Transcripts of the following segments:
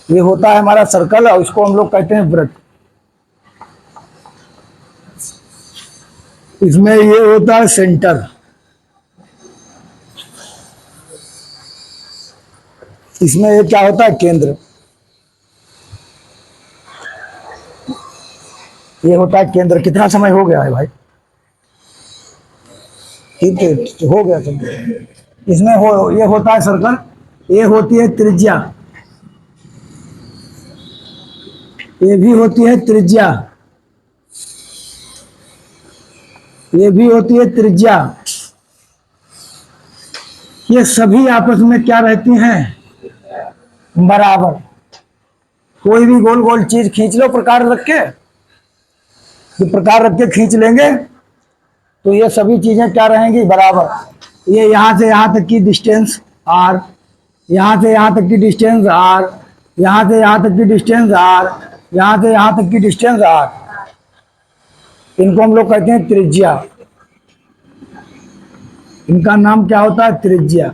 ये होता है हमारा सर्कल और इसको हम लोग कहते हैं वृत्त। इसमें ये होता है सेंटर, इसमें ये क्या होता है केंद्र, ये होता है केंद्र। कितना समय हो गया है भाई? ठीक है, हो गया समय। इसमें ये होता है सर्कल, ये होती है त्रिज्या, ये भी होती है त्रिज्या, ये भी होती है त्रिज्या। ये सभी आपस में क्या रहती हैं? बराबर। कोई भी गोल गोल चीज खींच लो प्रकार रख के, तो प्रकार रख के खींच लेंगे तो ये सभी चीजें क्या रहेंगी? बराबर। ये यहां से यहां तक की डिस्टेंस r, यहां से यहां तक की डिस्टेंस r, यहां से यहां तक की डिस्टेंस r, यहां से यहां तक की डिस्टेंस r, इनको हम लोग कहते हैं त्रिज्या। इनका नाम क्या होता है? त्रिज्या।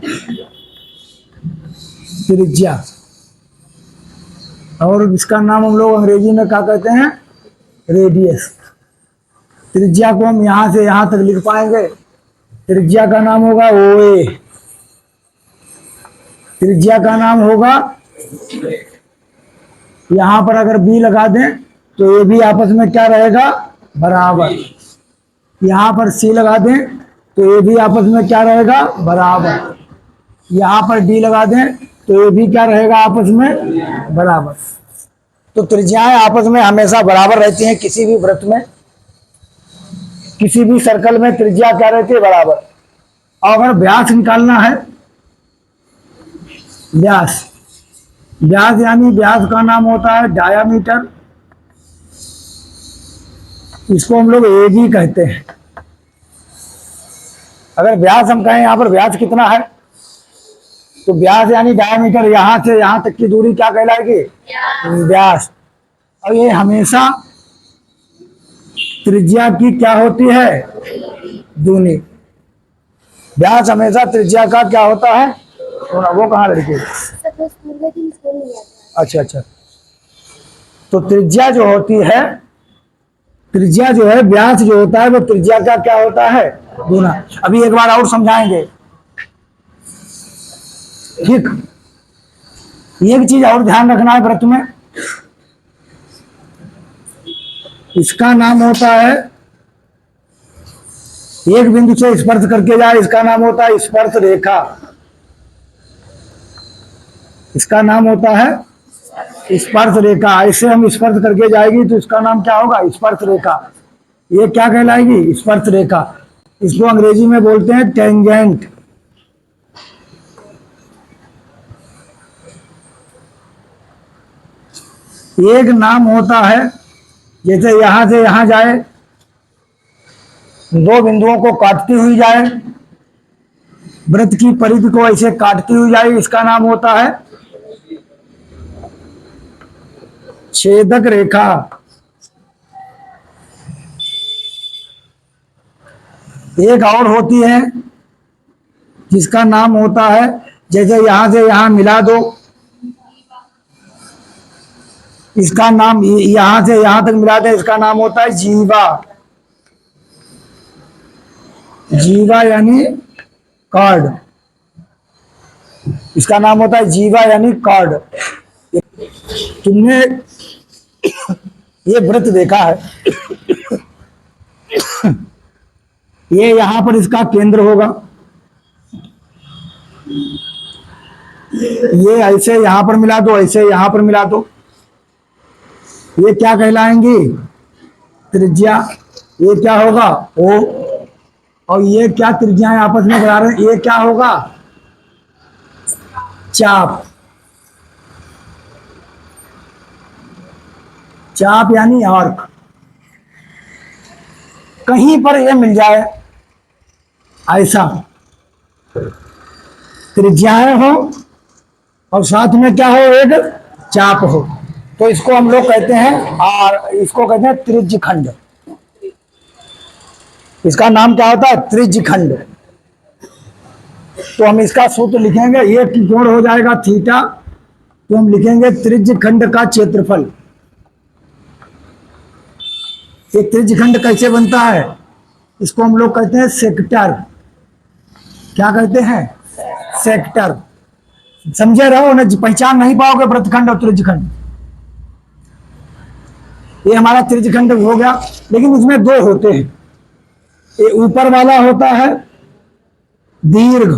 त्रिज्या। और इसका नाम हम लोग अंग्रेजी में क्या कहते हैं? रेडियस। त्रिज्या को हम यहां से यहां तक लिख पाएंगे, त्रिज्या का नाम होगा OA। त्रिज्या का नाम होगा, यहां पर अगर B लगा दें तो ये भी आपस में क्या रहेगा? बराबर। यहां पर C लगा दें तो ये भी आपस में क्या रहेगा? बराबर। यहां पर D लगा दें तो ये भी क्या रहेगा? आपस में बराबर। तो त्रिज्याएं आपस में हमेशा बराबर रहती हैं किसी भी वृत्त में, किसी भी सर्कल में त्रिज्या क्या रहती है? बराबर। और अगर व्यास निकालना है, व्यास, व्यास यानी व्यास का नाम होता है डायामीटर, इसको हम लोग ए भी कहते हैं। अगर व्यास हम कहें यहां पर व्यास कितना है, तो व्यास यानी डायामीटर, यहां से यहां तक की दूरी क्या कहलाएगी? व्यास। और ये हमेशा त्रिज्या की क्या होती है? दूनी। व्यास हमेशा त्रिज्या का क्या होता है? वो कहाँ लड़के? अच्छा अच्छा। तो त्रिज्या जो होती है, त्रिज्या जो है, व्यास जो होता है वो त्रिज्या का क्या होता है? दूना। अभी एक बार और समझाएंगे। ठीक। एक चीज और ध्यान रखना है वृत्त में, इसका नाम होता है, एक बिंदु से स्पर्श करके जाए, इसका नाम होता है स्पर्श रेखा। इसका नाम होता है स्पर्श रेखा। ऐसे हम स्पर्श करके जाएगी तो इसका नाम क्या होगा? स्पर्श रेखा। ये क्या कहलाएगी? स्पर्श रेखा। इसको अंग्रेजी में बोलते हैं टेंजेंट। एक नाम होता है, जैसे यहां से यहां जाए, दो बिंदुओं को काटती हुई जाए, वृत्त की परिधि को ऐसे काटती हुई जाए, इसका नाम होता है छेदक रेखा। एक और होती है जिसका नाम होता है, जैसे यहां से यहां मिला दो, इसका नाम, यहां से यहां तक मिला दे, इसका नाम होता है जीवा। जीवा यानी कार्ड, इसका नाम होता है जीवा यानी कार्ड। तुमने ये वृत्त देखा है, ये यहां पर इसका केंद्र होगा, ये ऐसे यहां पर मिला दो, ऐसे यहां पर मिला दो, ये क्या कहलाएंगी? त्रिज्या। ये क्या होगा? O। और ये क्या त्रिज्याएं आपस में बना रहे हैं? ये क्या होगा? चाप। चाप यानी आर्क। कहीं पर ये मिल जाए ऐसा, त्रिज्याएं हो और साथ में क्या हो? एक चाप हो, तो इसको हम लोग कहते हैं, और इसको कहते हैं त्रिज्य खंड। इसका नाम क्या होता है? त्रिज्य खंड। तो हम इसका सूत्र लिखेंगे, ये कोण हो जाएगा थीटा, तो हम लिखेंगे त्रिज्यखंड का क्षेत्रफल। ये त्रिज्यखंड कैसे बनता है, इसको हम लोग कहते हैं सेक्टर। क्या कहते हैं, सेक्टर। समझे रहो ना, पहचान नहीं पाओगे वृत्तखंड और त्रिज्यखंड। ये हमारा त्रिज्यखंड हो गया, लेकिन इसमें दो होते हैं। ये ऊपर वाला होता है दीर्घ,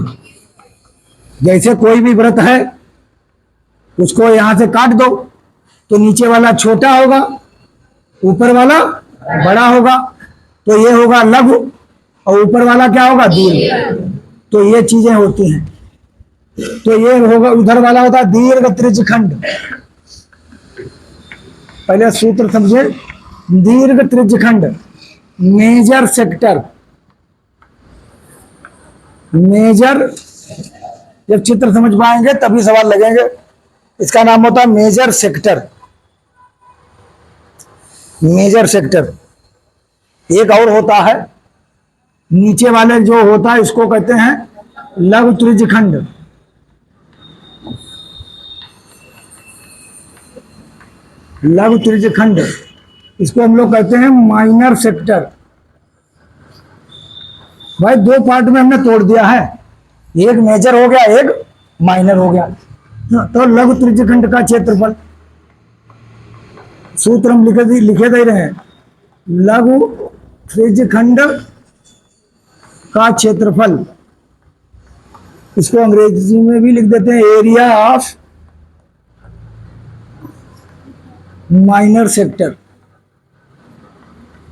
जैसे कोई भी वृत्त है उसको यहां से काट दो तो नीचे वाला छोटा होगा, ऊपर वाला बड़ा होगा, तो ये होगा लघु और ऊपर वाला क्या होगा, दीर्घ। तो ये चीजें होती हैं। तो ये होगा, उधर वाला होता है दीर्घ त्रिज्यखंड। पहले सूत्र समझे, दीर्घ त्रिज्यखंड, मेजर सेक्टर। मेजर, जब चित्र समझ पाएंगे तभी सवाल लगेंगे। इसका नाम होता है मेजर सेक्टर। Major sector. एक और होता है, नीचे वाले जो होता है इसको कहते हैं लघु त्रिज्यखंड। लघु त्रिज्यखंड, इसको हम लोग कहते हैं माइनर सेक्टर। भाई दो पार्ट में हमने तोड़ दिया है, एक मेजर हो गया, एक माइनर हो गया। तो लघु त्रिज्यखंड का क्षेत्रफल, सूत्र हम लिखे दे रहे हैं, लघु त्रिज्यखंड का क्षेत्रफल। इसको अंग्रेजी में भी लिख देते हैं एरिया ऑफ माइनर सेक्टर।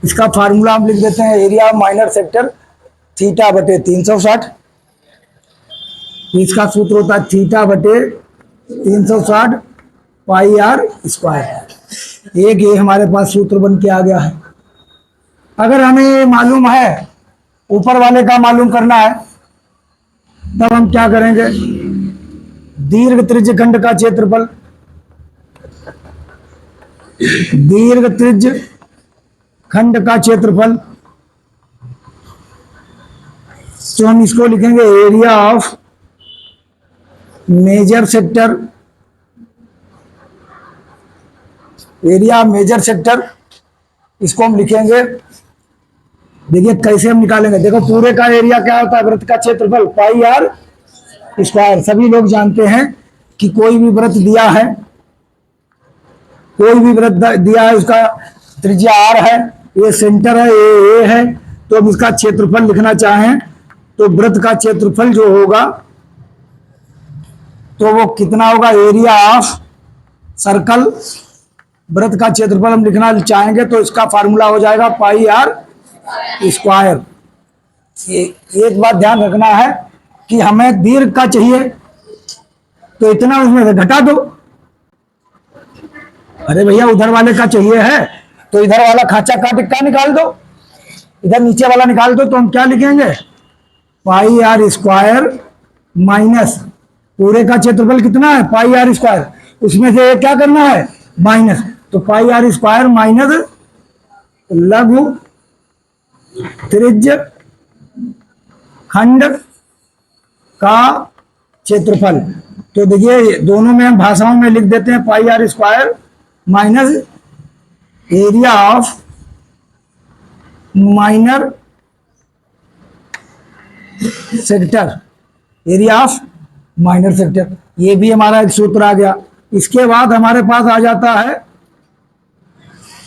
इसका फार्मूला हम लिख देते हैं area of minor sector theta बटे 360। इसका सूत्र होता है थीटा बटे 360 पाई आर स्क्वायर। एक ये हमारे पास सूत्र बन के आ गया है। अगर हमें मालूम है, ऊपर वाले का मालूम करना है, तब हम क्या करेंगे, दीर्घ त्रिज्यखंड का क्षेत्रफल, दीर्घ त्रिज्यखंड का क्षेत्रफल, तो हम इसको लिखेंगे area of major sector. Area major sector, इसको हम लिखेंगे, देखिए कैसे हम निकालेंगे। देखो पूरे का एरिया क्या होता है, वृत्त का क्षेत्रफल पाई आर स्क्वायर। सभी लोग जानते हैं कि कोई भी वृत्त दिया है, कोई भी वृत्त दिया है, उसका त्रिज्या आर है, ये सेंटर है, ये है, तो अब इसका क्षेत्रफल लिखना चाहें तो वृत्त का क्षेत्रफल जो होगा तो वो कितना होगा, एरिया ऑफ सर्कल। वृत्त का क्षेत्रफल हम लिखना चाहेंगे तो इसका फार्मूला हो जाएगा पाई आर स्क्वायर। एक बात ध्यान रखना है कि हमें दीर्घ का चाहिए तो इतना उसमें से घटा दो। अरे भैया उधर वाले का चाहिए है तो इधर वाला खाचा काट का निकाल दो, इधर नीचे वाला निकाल दो। तो हम क्या लिखेंगे, पाई आर स्क्वायर माइनस पूरे का क्षेत्रफल कितना है, पाई आर स्क्वायर, उसमें से क्या करना है, माइनस। तो पाई आर स्क्वायर माइनस लघु त्रिज्य खंड का क्षेत्रफल। तो देखिए दोनों में हम भाषाओं में लिख देते हैं pi r square minus area of minor sector. Area of minor sector, ये भी हमारा एक सूत्र आ गया। इसके बाद हमारे पास आ जाता है,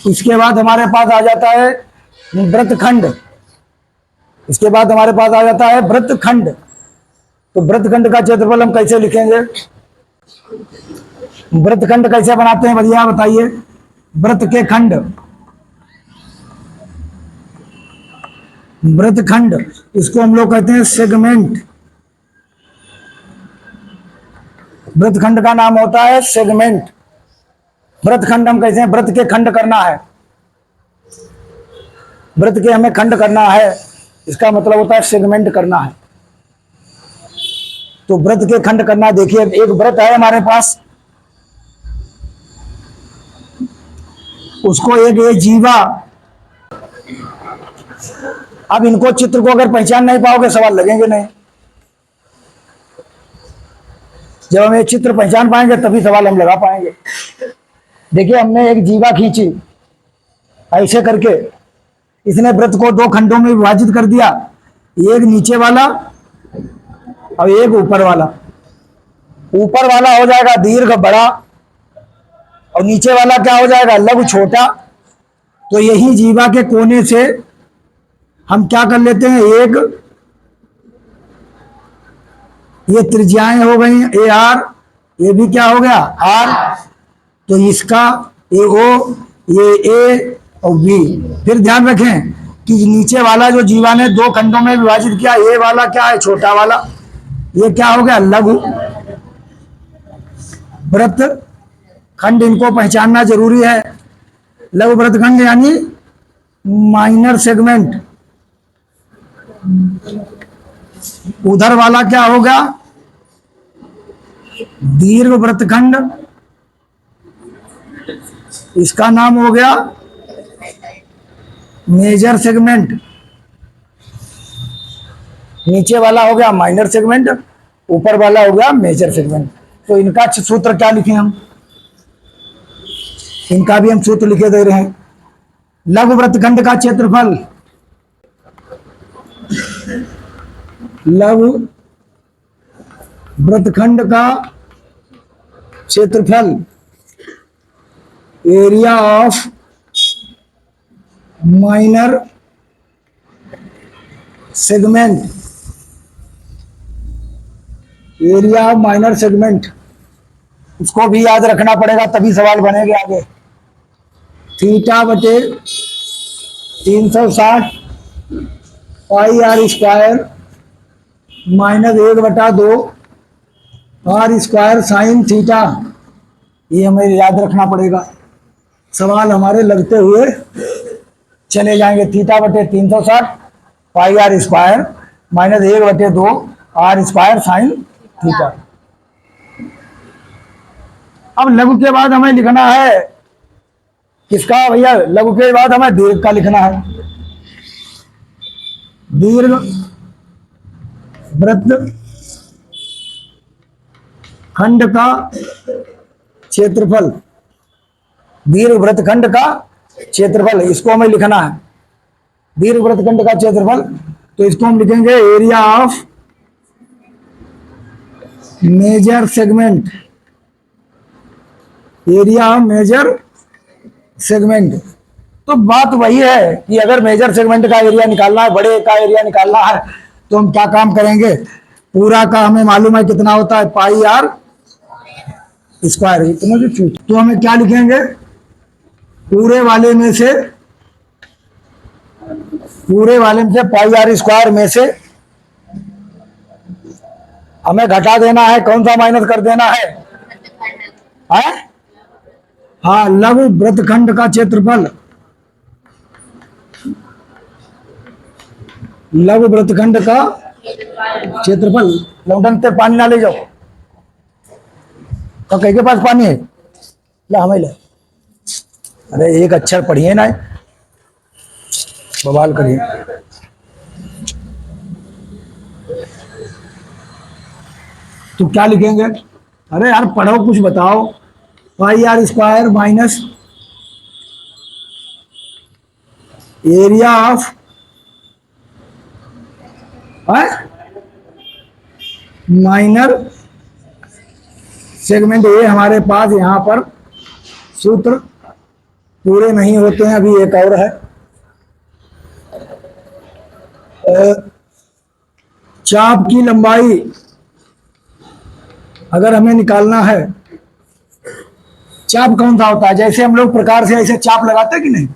इसके बाद हमारे पास आ जाता है वृत्तखंड। इसके बाद हमारे पास आ जाता है वृत्तखंड। तो वृत्तखंड का क्षेत्रफल हम कैसे लिखेंगे, वृत्तखंड कैसे बनाते हैं भैया बताइए। वृत्त के खंड, वृत्तखंड, इसको हम लोग कहते हैं सेगमेंट। वृत्तखंड का नाम होता है सेगमेंट। वृत्तखंड हम कैसे हैं, वृत्त के खंड करना है, वृत्त के हमें खंड करना है, इसका मतलब होता है सेगमेंट करना है। तो वृत्त के खंड करना, देखिए एक वृत्त है हमारे पास, उसको एक ये जीवा। अब इनको चित्र को अगर पहचान नहीं पाओगे सवाल लगेंगे नहीं। जब हम ये चित्र पहचान पाएंगे तभी सवाल हम लगा पाएंगे। देखिए, हमने एक जीवा खींची ऐसे करके, इसने वृत्त को दो खंडों में विभाजित कर दिया, एक नीचे वाला और एक ऊपर वाला। ऊपर वाला हो जाएगा दीर्घ बड़ा और नीचे वाला क्या हो जाएगा, लघु छोटा। तो यही जीवा के कोने से हम क्या कर लेते हैं, एक ये त्रिज्याएं हो गई ए आर, ये भी क्या हो गया आर, तो इसका ए ओ, ये ए और बी। फिर ध्यान रखें कि नीचे वाला जो जीवा ने दो खंडों में विभाजित किया, ये वाला क्या है, छोटा वाला, ये क्या हो गया लघु वृत्त खंड। इनको पहचानना जरूरी है। लघु वृत्त खंड यानी माइनर सेगमेंट। उधर वाला क्या होगा, दीर्घ वृत्तखंड, इसका नाम हो गया मेजर सेगमेंट। नीचे वाला हो गया माइनर सेगमेंट, ऊपर वाला हो गया मेजर सेगमेंट। तो इनका सूत्र क्या लिखे हम, इनका भी हम सूत्र लिखे दे रहे हैं। लघु वृत्तखंड का क्षेत्रफल, लघु वृत्तखंड का क्षेत्रफल, area of minor segment, area of minor segment, उसको भी याद रखना पड़ेगा तभी सवाल बनेंगे आगे। थीटा बटे 360 pi r square minus 1/2 r square sine theta, ये हमें याद रखना पड़ेगा। सवाल हमारे लगते हुए चले जाएंगे। थीटा बटे 360 pi r square minus 1/2 r square sine theta. अब लघु के बाद हमें लिखना है किसका भैया, लघु के बाद हमें दीर्घ का लिखना है। दीर्घ वृत्त खंड का क्षेत्रफल, दीर्घ वृत्तखंड का क्षेत्रफल, इसको हमें लिखना है। दीर्घ वृत्तखंड का क्षेत्रफल, तो इसको हम लिखेंगे area of major segment, area of major segment. तो बात वही है कि अगर मेजर सेगमेंट का एरिया निकालना है, बड़े का एरिया निकालना है, तो हम क्या काम करेंगे, पूरा का हमें मालूम है कितना होता है, पाई आर स्क्वायर। इतना जो चूक, तो हमें क्या लिखेंगे, पूरे वाले में से पाई आर स्क्वायर में से हमें घटा देना है, कौन सा माइनस कर देना है, हाँ लघु वृत्तखंड का क्षेत्रफल, लघु वृत्तखंड का क्षेत्रफल। लौटन ते पानी ना ले जाओ, तो कहीं के पास पानी है, ला हमें ले। अरे एक अक्षर पढ़िए ना, बवाल करिए। तो क्या लिखेंगे, अरे यार पढ़ो, कुछ बताओ। Pi r square minus area of minor segment. ये हमारे पास यहाँ पर सूत्र पूरे नहीं होते हैं, अभी एक और है। चाप की लंबाई अगर हमें निकालना है, चाप कौन सा होता है, जैसे हम लोग प्रकार से ऐसे चाप लगाते हैं कि नहीं,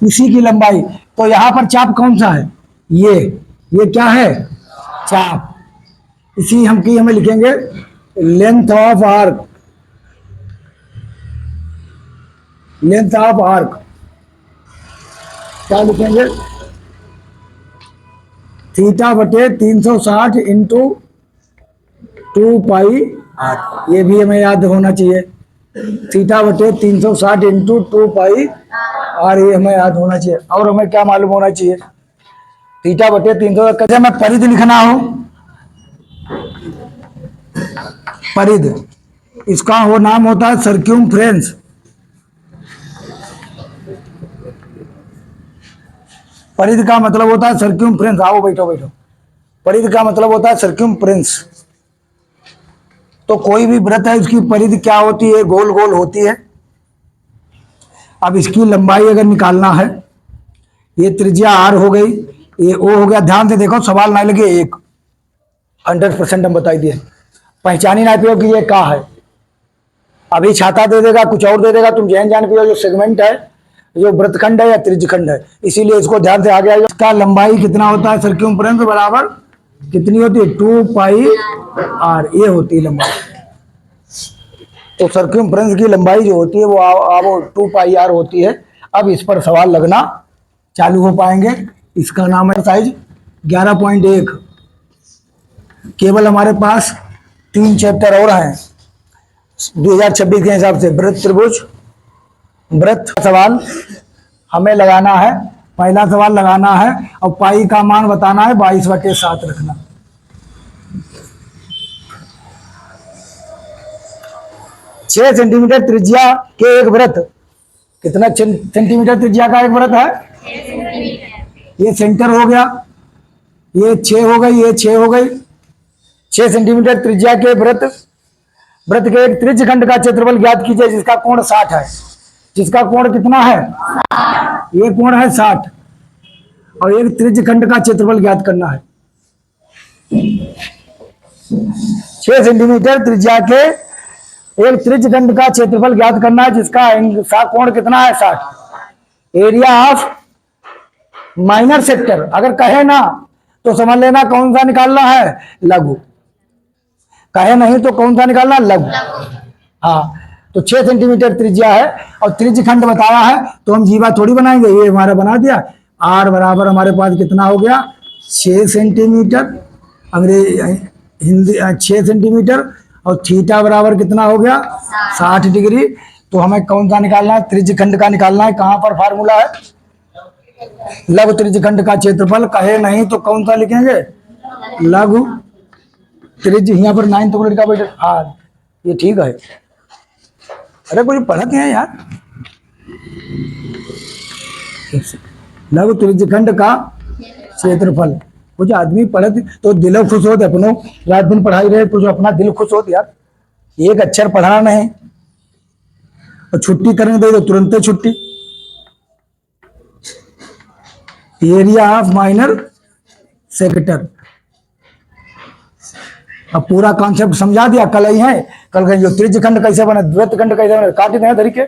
इसी की लंबाई। तो यहां पर चाप कौन सा है, ये क्या है, चाप। इसी हम की हमें लिखेंगे length of arc, length of arc क्या लिखेंगे, थीटा बटे 360 इंटू 2 पाई आर। ये भी हमें याद होना चाहिए, थीटा बटे 360 इंटू 2 पाई आर, ये हमें याद होना चाहिए। और हमें क्या मालूम होना चाहिए, थीटा बटे 300। कैसे मैं परिधि लिखना हो, परिध, इसका वो नाम होता है सर्क्यूमफ्रेंस। परिध का मतलब होता है सर्क्यूमफ्रेंस। आओ बैठो बैठो। परिध का मतलब होता है सर्क्यूमफ्रेंस। तो कोई भी वृत्त है उसकी परिध क्या होती है? गोल गोल होती है। अब इसकी लंबाई अगर निकालना है, ये त्रिज्या आर हो गई, ये ओ हो गया। ध्यान से देखो, सवाल ना लगे एक 100% हम बताई दिए, पहचानी ना पियो कि ये क्या है। अभी छाता दे देगा, कुछ और दे देगा, तुम जान पियो जो सेगमेंट है, जो वृत्तखंड है या त्रिज्यखंड है। इसीलिए इसको ध्यान से आगे आइए। इसका लंबाई कितना होता है? सर्क्यूमफ्रेंस बराबर कितनी होती है? 2 पाई आर, ये होती है लंबाई। तो सर्क्यूमफ्रेंस की लंबाई जो होती है वो 2 पाई आर होती है। अब इस पर सवाल लगना चालू हो पाएंगे। इसका नाम है साइज 11.1। केवल हमारे पास 3 चैप्टर और हैं 2026 के हिसाब से। वृत्त, त्रिभुज, वृत्त। सवाल हमें लगाना है, पहला सवाल लगाना है और पाई का मान बताना है, 22/7 रखना। छह सेंटीमीटर त्रिज्या के एक वृत्त, कितना सेंटीमीटर त्रिज्या का एक वृत्त है? ये सेंटर हो गया, ये 6 हो गई, ये 6 हो गई। 6 सेंटीमीटर त्रिज्या के वृत्त, वृत्त के एक त्रिज्यखंड का क्षेत्रफल ज्ञात कीजिए जिसका कोण 60 है। जिसका कोण कितना है? ये कोण है 60 और एक त्रिज्यखंड का क्षेत्रफल ज्ञात करना है। 6 सेंटीमीटर त्रिज्या के एक त्रिज्यखंड का क्षेत्रफल ज्ञात करना है जिसका कोण कितना है? 60। एरिया ऑफ माइनर सेक्टर अगर कहे ना तो समझ लेना कौन सा निकालना है? लघु। कहे नहीं तो कौन सा निकालना? लघु। हाँ, तो 6 सेंटीमीटर त्रिज्या है और त्रिज्यखंड बताया है तो हम जीवा थोड़ी बनाएंगे, ये हमारा बना दिया। आर बराबर हमारे पास कितना हो गया? 6 सेंटीमीटर, अंग्रेजी हिंदी 6 सेंटीमीटर, और थीटा बराबर कितना हो गया? 60 डिग्री। तो हमें कौन सा निकालना है? त्रिज्यखंड का निकालना है। कहाँ पर फार्मूला है? लघु त्रिज्यखंड का क्षेत्रफल। कहे नहीं तो कौन सा लिखेंगे? लघु त्रिज्य। यहाँ पर 9 तो का बेटा, हाँ ये ठीक है। अरे कोई पढ़ते हैं यार। लघु त्रिज्यखंड का क्षेत्रफल। कुछ आदमी पढ़ते तो दिल खुश होते, अपनों रात दिन पढ़ाई रहे, कुछ अपना दिल खुश होते यार। एक अक्षर पढ़ाना नहीं और छुट्टी करने दे तो तुरंत छुट्टी। Area of minor sector. अब पूरा कॉन्सेप्ट समझा दिया। कल ही है, कल का जो त्रिज्यखंड कैसे बने, वृत्तखंड कैसे बने, काट दें तरीके।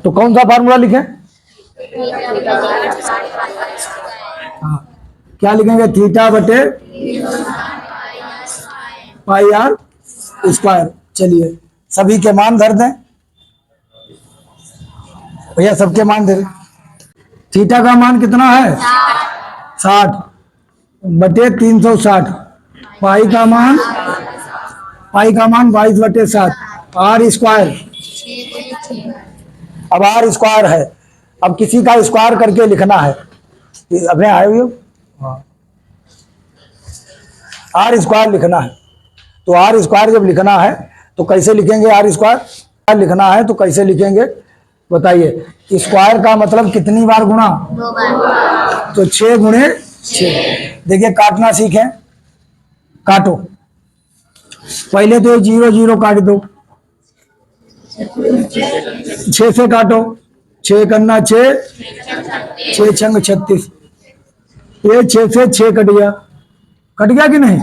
तो कौन सा फार्मूला लिखें? हाँ, क्या लिखेंगे? थीटा बटे पाई आर स्क्वायर। चलिए सभी के मान धर दें भैया, सबके मान दे। थीटा का मान कितना है? 60 बटे 360। पाई का मान 22/7। आर स्क्वायर, अब आर स्क्वायर है। अब किसी का स्क्वायर करके लिखना है। अभी आए हुए आर स्क्वायर लिखना है। तो आर स्क्वायर जब लिखना है तो कैसे लिखेंगे? आर स्क्वायर लिखना है तो कैसे लिखेंगे बताइए? स्क्वायर का मतलब कितनी बार गुणा? 2 बार। तो 6 गुणे 6। देखिए काटना सीखें। काटो, पहले तो 0 0 काट दो, 6 से काटो, 6 करना 6, 6 छंग 36। ये 6 से 6 कट गया, कट गया कि नहीं?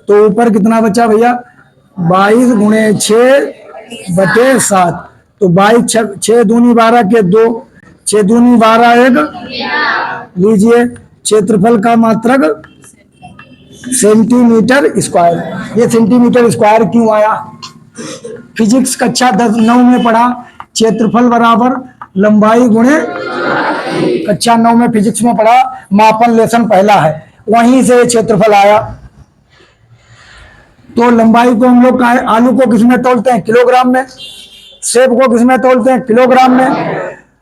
तो ऊपर कितना बचा भैया? 22 गुणे 6 बटे 7। तो 22 6 दूनी 12 के 2, 6 दूनी 12 1। लीजिए क्षेत्रफल का मात्रक सेंटीमीटर स्क्वायर। ये सेंटीमीटर स्क्वायर क्यों आया? फिजिक्स कक्षा 9 में पढ़ा, क्षेत्रफल बराबर लंबाई गुणे, कक्षा 9 में फिजिक्स में पढ़ा, मापन लेसन पहला है, वहीं से क्षेत्रफल आया। तो लंबाई को हम लोग आलू को किसमें तोलते हैं? किलोग्राम में। सेब को किसमें तोलते हैं? किलोग्राम में।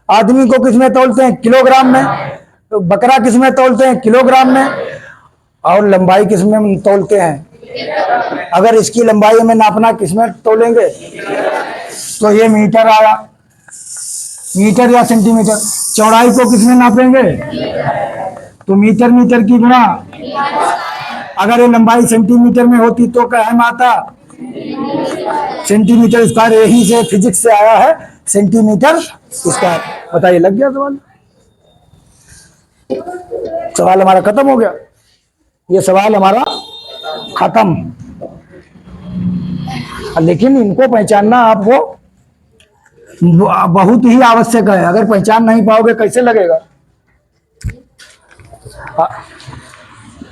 आदमी को किसमें तोलते हैं? किलोग्राम में। बकरा किसमें तोलते हैं? किलोग्राम में। और लंबाई किसमें तोलते हैं? अगर इसकी लंबाई हमें नापना किसमें तोलेंगे, तो ये मीटर आया, मीटर या सेंटीमीटर। चौड़ाई को किसमें नापेंगे, तो मीटर मीटर की गुणा। अगर ये लंबाई सेंटीमीटर में होती तो क्या है आता, सेंटीमीटर स्क्वायर। यही से फिजिक्स से आया है सेंटीमीटर स्क्वायर। बताइए, लग गया सवाल? सवाल हमारा खत्म हो गया, ये सवाल हमारा खत्म। लेकिन इनको पहचानना आपको बहुत ही आवश्यक है। अगर पहचान नहीं पाओगे कैसे लगेगा,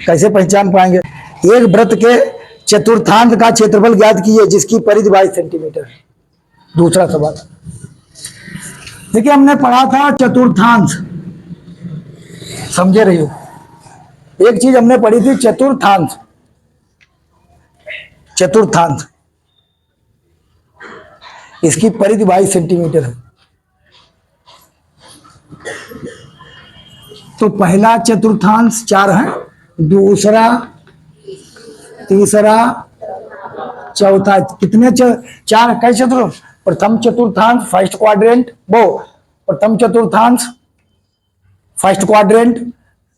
कैसे पहचान पाएंगे? एक वृत्त के चतुर्थांश का क्षेत्रफल ज्ञात कीजिए जिसकी परिधि 22 सेंटीमीटर है। दूसरा सवाल देखिए, हमने पढ़ा था चतुर्थांश, समझे रही हो? एक चीज हमने पढ़ी थी चतुर्थांश। चतुर्थांश, इसकी परिधि 22 सेंटीमीटर है। तो पहला चतुर्थांश 4 है, दूसरा, तीसरा, चौथा, कितने 4 कई चतुर्थ? प्रथम चतुर्थांश फर्स्ट क्वाड्रेंट, वो प्रथम चतुर्थांश फर्स्ट क्वाड्रेंट,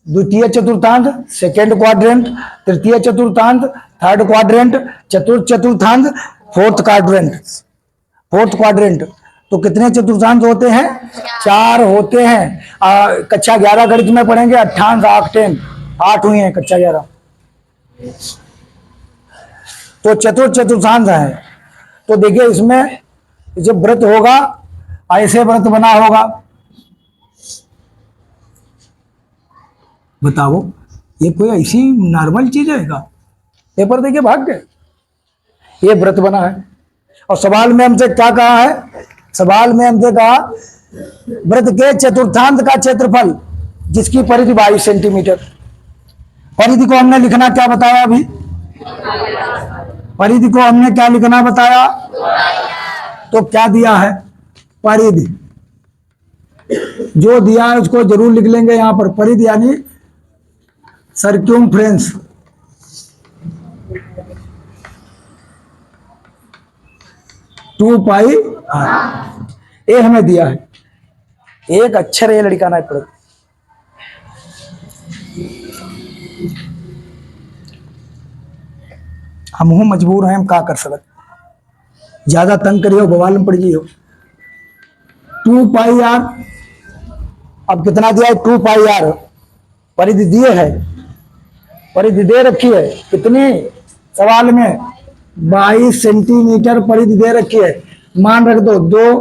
द्वितीय चतुर्थांश सेकेंड क्वाड्रेंट, तृतीय चतुर्थांश थर्ड क्वाड्रेंट, चतुर्थ चतुर्थांश फोर्थ क्वाड्रेंट। Fourth quadrant. तो कितने चतुर्थांश होते हैं? 4 होते हैं। कक्षा 11 गणित में पढ़ेंगे, अट्ठांश ऑक्टेन 8 हुई है कक्षा 11। तो चतुर्थ चतुर्थांश है। तो देखिए, इसमें जब व्रत होगा ऐसे व्रत बना होगा, बताओ ये कोई ऐसी नॉर्मल चीज है क्या? पेपर देखिए भाग गए, ये व्रत बना है। और सवाल में हमसे क्या कहा है? सवाल में हमसे कहा वृत्त के चतुर्थांश का क्षेत्रफल जिसकी परिधि 22 सेंटीमीटर। परिधि को हमने लिखना क्या बताया अभी? परिधि को हमने क्या लिखना बताया? तो क्या दिया है? परिधि। जो दिया है उसको जरूर लिख लेंगे यहां पर। परिधि यानी सर्क्यूमफ्रेंस। To pi are. ये हमें दिया है, एक अक्षर ये लड़का ना पड़े। हम हूं मजबूर हैं, हम क्या कर सकते? ज्यादा तंग करियो बवाल में पड़ जियो। 2 पाई आर। अब कितना दिया है? 2 पाई आर। परिधि दिए है, परिधि दे रखी है कितनी? सवाल में 22 सेंटीमीटर परिधि दे रखी है। मान रख दो 2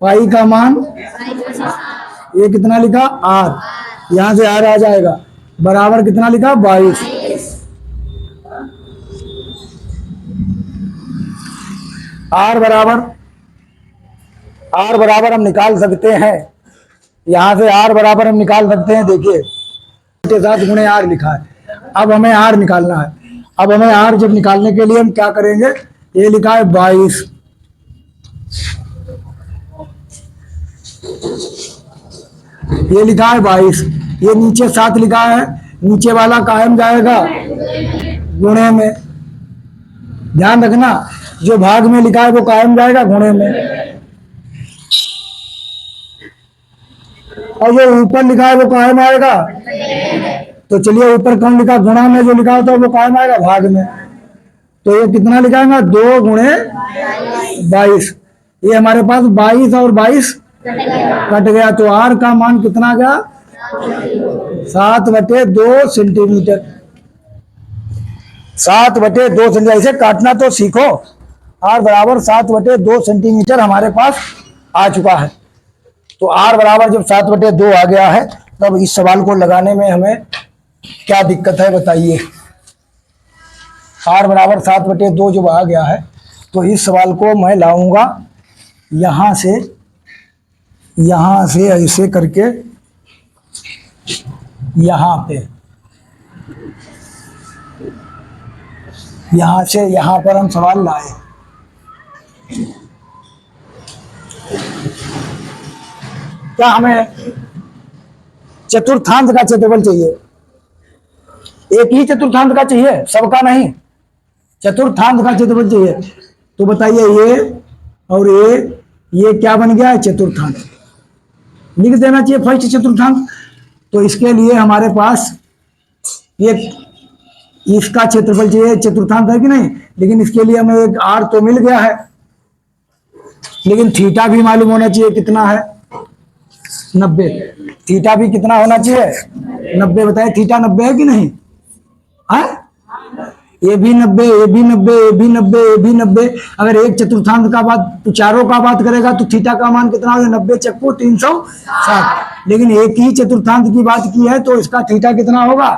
पाई का मान, ये कितना लिखा? आर। यहां से आर आ जाएगा, बराबर कितना लिखा? 22। आर बराबर हम निकाल सकते हैं, यहां से आर बराबर हम निकाल सकते हैं। देखिए के साथ गुणे आर लिखा है। अब हमें आर निकालना है। अब हमें आर जब निकालने के लिए हम क्या करेंगे? ये लिखा है 22, ये लिखा है 22, ये नीचे 7 लिखा है, नीचे वाला कायम जाएगा गुणे में। ध्यान रखना, जो भाग में लिखा है वो कायम जाएगा गुणे में, और जो ऊपर लिखा है वो कायम आएगा। तो चलिए, ऊपर कौन लिखा? गुणा में जो लिखा होता है वो कायम आएगा भाग में। तो ये कितना लिखाएंगे? 2 गुणे 22। ये हमारे पास 22 और 22 कट गया, तो आर का मान कितना गया? 7/2 सेंटीमीटर। 7/2 सेंटीमीटर। ऐसे काटना तो सीखो। आर बराबर 7/2 सेंटीमीटर हमारे पास आ चुका है। तो आर बराबर जब 7/2 आ गया है, तब इस सवाल को लगाने में हमें क्या दिक्कत है बताइए? आर बराबर 7/2 जब आ गया है, तो इस सवाल को मैं लाऊंगा यहां से ऐसे करके यहां पे, यहां से यहां पर हम सवाल लाए। क्या हमें चतुर्थांश का क्षेत्रफल चाहिए? एक ही चतुर्थांश का चाहिए, सबका नहीं। चतुर्थांश का क्षेत्रफल चाहिए, तो बताइए ये और ये क्या बन गया है? चतुर्थांश। लिख देना चाहिए फर्स्ट चतुर्थांश। तो इसके लिए हमारे पास ये इसका क्षेत्रफल चाहिए, चतुर्थांश है कि नहीं, लेकिन इसके लिए हमें एक आर तो मिल गया है, लेकिन थीटा भी मालूम होना चाहिए कितना है, 90। थीटा भी कितना होना चाहिए? 90। बताइए थीटा 90 है कि नहीं? है? ये भी 90, ये भी 90, ये भी 90, ये भी 90। अगर एक चतुर्थांश का बात, तो चारों का बात करेगा तो थीटा का मान कितना होगा? 90 चक्कू 360। लेकिन एक ही चतुर्थांश की बात की है तो इसका थीटा कितना होगा?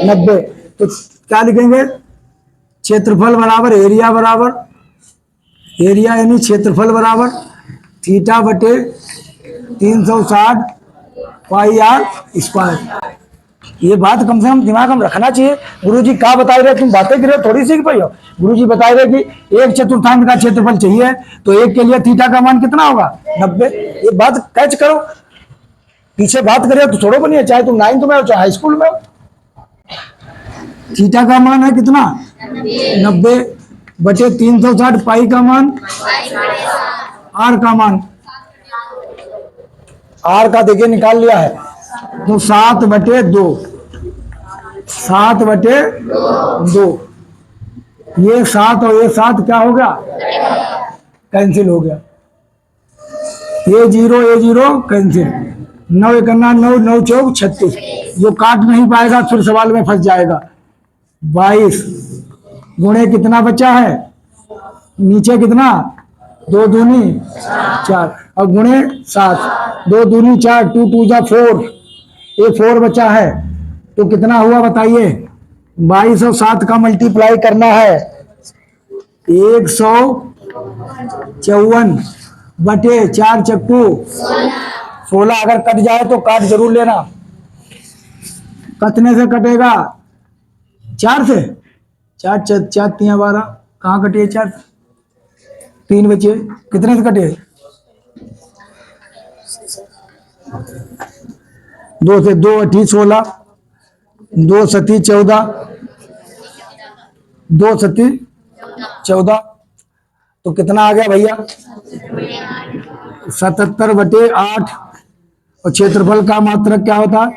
90। तो क्या लिखेंगे? क्षेत्रफल बराबर एरिया बराबर एरिया यानी क्षेत्रफल बराबर थीटा बटे 360 पाई आर स्क्वायर। ये बात कम से कम दिमाग में रखना चाहिए। गुरुजी क्या बता रहे, तुम बातें कर रहे हो, थोड़ी सीख पाई हो। गुरुजी बता रहे कि एक चतुर्थांश का क्षेत्रफल चाहिए तो एक के लिए थीटा का मान कितना होगा? 90। ये बात कैच करो, पीछे बात करें तो छोड़ो बनिए, चाहे तुम 9th में हो चाहे हाई स्कूल में हो। थीटा का मान है कितना? 90 बटे 360 पाई का मान, आर का मान, आर का देखिए निकाल लिया है तो 7/2, 7/2। ये 7 और ये 7 क्या हो गया? कैंसिल हो गया। ये 0 कैंसिल। 9 1 9, 9 चौक 36। जो काट नहीं पाएगा फिर सवाल में फंस जाएगा। 22 गुणे कितना बचा है? नीचे कितना? 2 दूनी 4 और गुणे 7, 2 दूनी 4, 2 2 जा 4। ये 4 बचा है तो कितना हुआ बताइए? 22 और 7 का मल्टीप्लाई करना है 154 बटे 4 चक्कू 16। अगर कट जाए तो काट जरूर लेना। कितने से कटेगा? 4 से। 4 4 3 12। कहाँ कटिए? 4 3 बचे। कितने से कटे? 2 से। 2 8 16, 2 7 14, 2 7 14। तो कितना आ गया भैया? 77/8। और क्षेत्रफल का मात्रक क्या होता है?